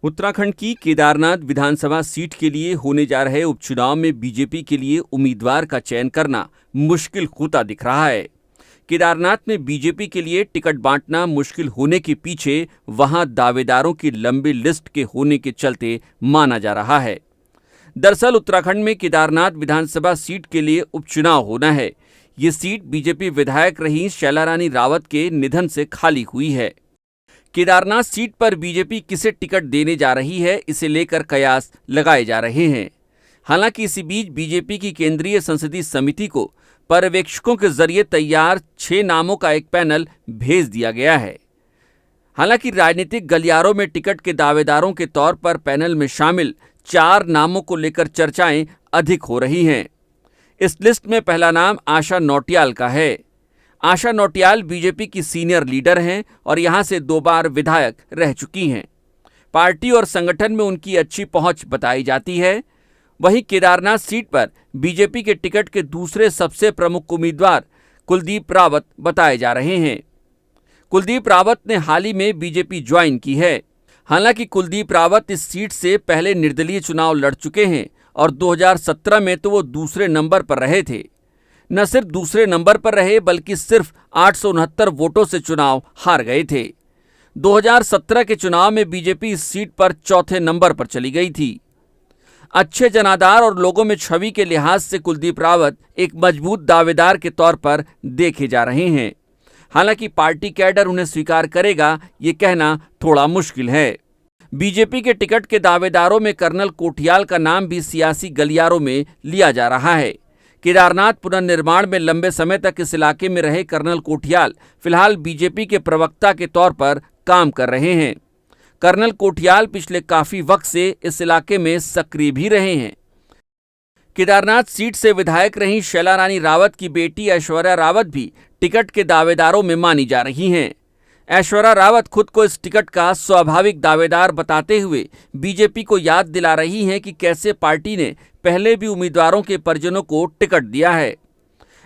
उत्तराखंड की केदारनाथ विधानसभा सीट के लिए होने जा रहे उपचुनाव में बीजेपी के लिए उम्मीदवार का चयन करना मुश्किल होता दिख रहा है। केदारनाथ में बीजेपी के लिए टिकट बांटना मुश्किल होने के पीछे वहां दावेदारों की लंबी लिस्ट के होने के चलते माना जा रहा है। दरअसल उत्तराखंड में केदारनाथ विधानसभा सीट के लिए उपचुनाव होना है। ये सीट बीजेपी विधायक रही शैलारानी रावत के निधन से खाली हुई है। केदारनाथ सीट पर बीजेपी किसे टिकट देने जा रही है, इसे लेकर कयास लगाए जा रहे हैं। हालांकि इसी बीच बीजेपी की केंद्रीय संसदीय समिति को पर्यवेक्षकों के जरिए तैयार 6 नामों का एक पैनल भेज दिया गया है। हालांकि राजनीतिक गलियारों में टिकट के दावेदारों के तौर पर पैनल में शामिल 4 नामों को लेकर चर्चाएं अधिक हो रही हैं। इस लिस्ट में पहला नाम आशा नौटियाल का है। आशा नौटियाल बीजेपी की सीनियर लीडर हैं और यहां से 2 बार विधायक रह चुकी हैं। पार्टी और संगठन में उनकी अच्छी पहुंच बताई जाती है। वहीं केदारनाथ सीट पर बीजेपी के टिकट के दूसरे सबसे प्रमुख उम्मीदवार कुलदीप रावत बताए जा रहे हैं। कुलदीप रावत ने हाल ही में बीजेपी ज्वाइन की है। हालांकि कुलदीप रावत इस सीट से पहले निर्दलीय चुनाव लड़ चुके हैं और 2017 में तो वो दूसरे नंबर पर रहे थे। न सिर्फ दूसरे नंबर पर रहे बल्कि सिर्फ 869 वोटों से चुनाव हार गए थे। 2017 के चुनाव में बीजेपी इस सीट पर चौथे नंबर पर चली गई थी। अच्छे जनाधार और लोगों में छवि के लिहाज से कुलदीप रावत एक मजबूत दावेदार के तौर पर देखे जा रहे हैं। हालांकि पार्टी कैडर उन्हें स्वीकार करेगा, ये कहना थोड़ा मुश्किल है। बीजेपी के टिकट के दावेदारों में कर्नल कोठियाल का नाम भी सियासी गलियारों में लिया जा रहा है। केदारनाथ पुनर्निर्माण में लंबे समय तक इस इलाके में रहे कर्नल कोठियाल फिलहाल बीजेपी के प्रवक्ता के तौर पर काम कर रहे हैं। कर्नल कोठियाल पिछले काफी वक्त से इस इलाके में सक्रिय भी रहे हैं। केदारनाथ सीट से विधायक रही शैलारानी रावत की बेटी ऐश्वर्या रावत भी टिकट के दावेदारों में मानी जा रही हैं। ऐश्वर्या रावत खुद को इस टिकट का स्वाभाविक दावेदार बताते हुए बीजेपी को याद दिला रही हैं कि कैसे पार्टी ने पहले भी उम्मीदवारों के परिजनों को टिकट दिया है।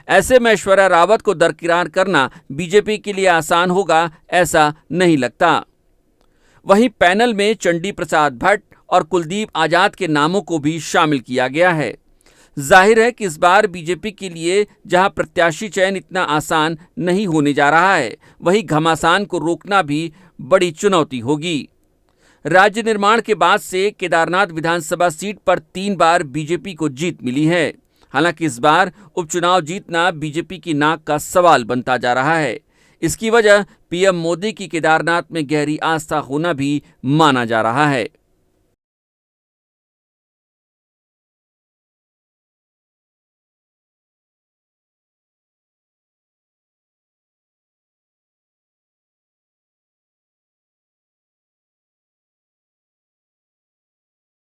ऐसे में ऐश्वर्या रावत को दरकिनार करना बीजेपी के लिए आसान होगा, ऐसा नहीं लगता। वहीं पैनल में चंडी प्रसाद भट्ट और कुलदीप आजाद के नामों को भी शामिल किया गया है। जाहिर है कि इस बार बीजेपी के लिए जहां प्रत्याशी चयन इतना आसान नहीं होने जा रहा है, वहीं घमासान को रोकना भी बड़ी चुनौती होगी। राज्य निर्माण के बाद से केदारनाथ विधानसभा सीट पर 3 बार बीजेपी को जीत मिली है। हालांकि इस बार उपचुनाव जीतना बीजेपी की नाक का सवाल बनता जा रहा है। इसकी वजह पीएम मोदी की केदारनाथ में गहरी आस्था होना भी माना जा रहा है।